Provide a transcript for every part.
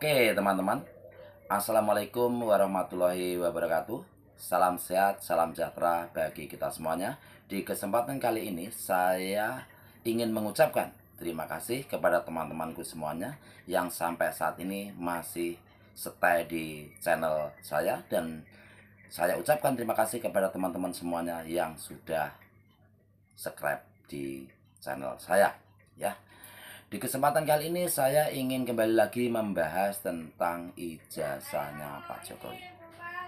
Oke teman-teman, Assalamualaikum warahmatullahi wabarakatuh. Salam sehat, salam sejahtera bagi kita semuanya. Di kesempatan kali ini saya ingin mengucapkan terima kasih kepada teman-temanku semuanya yang sampai saat ini masih stay di channel saya. Dan saya ucapkan terima kasih kepada teman-teman semuanya yang sudah subscribe di channel saya ya. Di kesempatan kali ini saya ingin kembali lagi membahas tentang ijazahnya Pak Jokowi.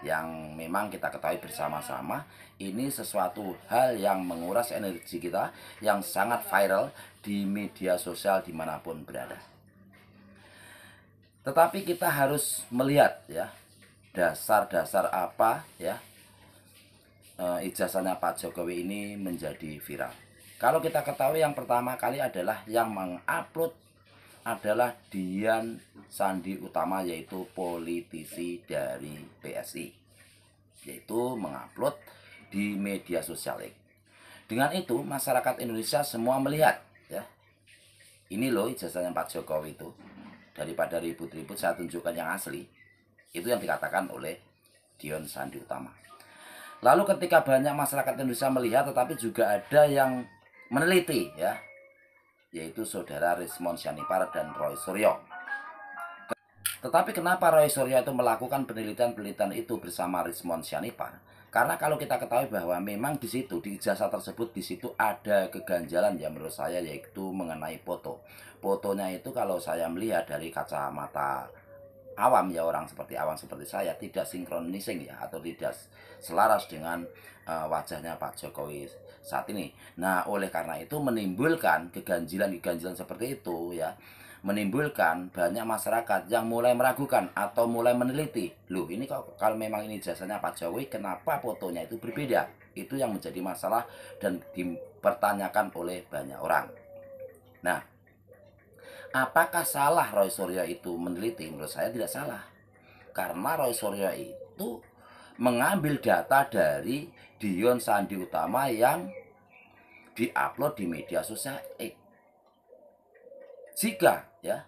Yang memang kita ketahui bersama-sama, ini sesuatu hal yang menguras energi kita, yang sangat viral di media sosial dimanapun berada. Tetapi kita harus melihat ya, dasar-dasar apa ya ijazahnya Pak Jokowi ini menjadi viral. Kalau kita ketahui yang pertama kali adalah yang mengupload adalah Dian Sandi Utama, yaitu politisi dari PSI, yaitu mengupload di media sosial. Dengan itu masyarakat Indonesia semua melihat ya, ini loh ijazahnya Pak Jokowi itu. Daripada ribut-ribut saya tunjukkan yang asli. Itu yang dikatakan oleh Dian Sandi Utama. Lalu ketika banyak masyarakat Indonesia melihat, tetapi juga ada yang meneliti ya, yaitu saudara Rismond Syahipar dan Roy Suryo. Tetapi kenapa Roy Suryo itu melakukan penelitian-penelitian itu bersama Rismond Syahipar? Karena kalau kita ketahui bahwa memang di situ, di ijazah tersebut, di situ ada keganjalan ya menurut saya, yaitu mengenai foto. Fotonya itu kalau saya melihat dari kacamata awam ya, orang seperti awam seperti saya, tidak sinkronising ya, atau tidak selaras dengan wajahnya Pak Jokowi saat ini. Nah, oleh karena itu menimbulkan keganjilan-keganjilan seperti itu ya, menimbulkan banyak masyarakat yang mulai meragukan atau mulai meneliti, loh ini kalau memang ini jasanya Pak Jokowi, kenapa fotonya itu berbeda? Itu yang menjadi masalah dan dipertanyakan oleh banyak orang. Nah, apakah salah Roy Suryo itu meneliti? Menurut saya tidak salah. Karena Roy Suryo itu mengambil data dari Dian Sandi Utama yang diupload di media sosial X. Jika ya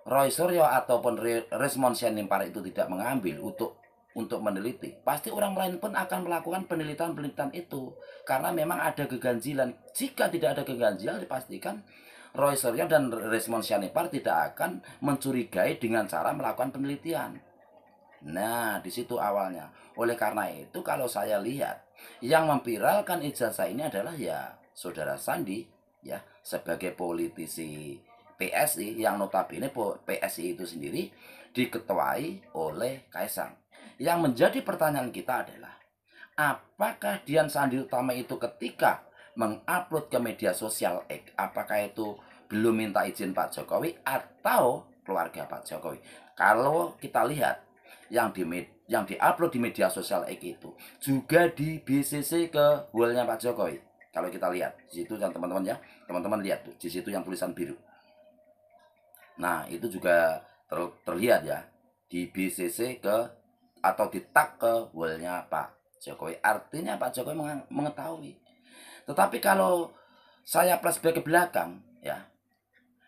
Roy Suryo ataupun Rismond Syahipar itu tidak mengambil untuk meneliti, pasti orang lain pun akan melakukan penelitian-penelitian itu. Karena memang ada keganjilan. Jika tidak ada keganjilan, dipastikan Roy Suryo dan Rismond Syahipar tidak akan mencurigai dengan cara melakukan penelitian. Nah, di situ awalnya. Oleh karena itu kalau saya lihat, yang memviralkan ijazah ini adalah ya saudara Sandi ya, sebagai politisi PSI, yang notabene PSI itu sendiri diketuai oleh Kaisang. Yang menjadi pertanyaan kita adalah, apakah Dian Sandi Utama itu ketika mengupload ke media sosial X, apakah itu belum minta izin Pak Jokowi atau keluarga Pak Jokowi? Kalau kita lihat yang diupload di media sosial X itu juga di BCC ke wallnya Pak Jokowi. Kalau kita lihat di situ kan teman-teman ya, teman-teman lihat tuh di situ yang tulisan biru. Nah, itu juga terlihat ya di BCC ke atau di tag ke wallnya Pak Jokowi. Artinya Pak Jokowi mengetahui. Tetapi kalau saya flashback ke belakang ya,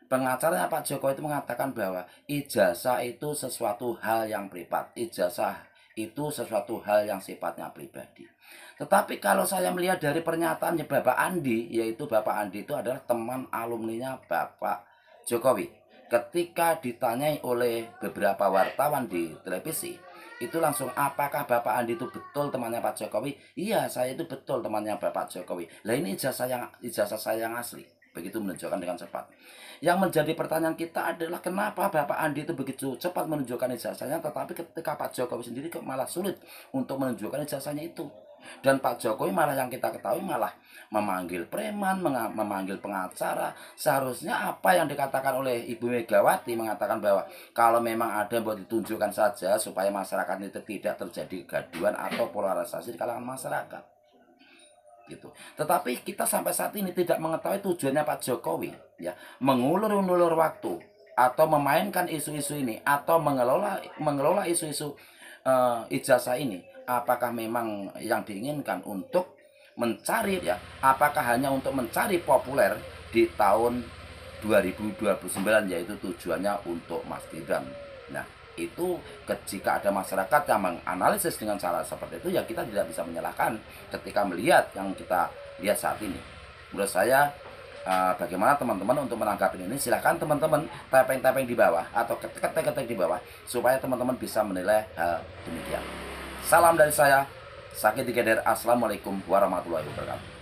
pengacaranya Pak Jokowi itu mengatakan bahwa ijazah itu sesuatu hal yang privat. Ijazah itu sesuatu hal yang sifatnya pribadi. Tetapi kalau saya melihat dari pernyataannya Bapak Andi, yaitu Bapak Andi itu adalah teman alumninya Bapak Jokowi. Ketika ditanyai oleh beberapa wartawan di televisi, itu langsung, apakah Bapak Andi itu betul temannya Pak Jokowi? Iya, saya itu betul temannya Bapak Jokowi. Lah ini ijazah saya yang asli. Begitu menunjukkan dengan cepat. Yang menjadi pertanyaan kita adalah kenapa Bapak Andi itu begitu cepat menunjukkan ijazahnya, tetapi ketika Pak Jokowi sendiri kok malah sulit untuk menunjukkan ijazahnya itu. Dan Pak Jokowi malah, yang kita ketahui, malah memanggil preman, memanggil pengacara. Seharusnya apa yang dikatakan oleh Ibu Megawati, mengatakan bahwa kalau memang ada buat ditunjukkan saja supaya masyarakat itu tidak terjadi kegaduhan atau polarisasi di kalangan masyarakat gitu. Tetapi kita sampai saat ini tidak mengetahui tujuannya Pak Jokowi ya, mengulur-ulur waktu atau memainkan isu-isu ini atau mengelola isu-isu ijazah ini. Apakah memang yang diinginkan untuk mencari ya, apakah hanya untuk mencari populer di tahun 2029, yaitu tujuannya untuk Mas Gibran Nah, itu jika ada masyarakat yang menganalisis dengan cara seperti itu, ya kita tidak bisa menyalahkan ketika melihat yang kita lihat saat ini. Menurut saya, bagaimana teman-teman untuk menanggapi ini? Silahkan teman-teman typing di bawah atau ketik di bawah supaya teman-teman bisa menilai hal demikian. Salam dari saya, Sakit Digeder. Assalamualaikum warahmatullahi wabarakatuh.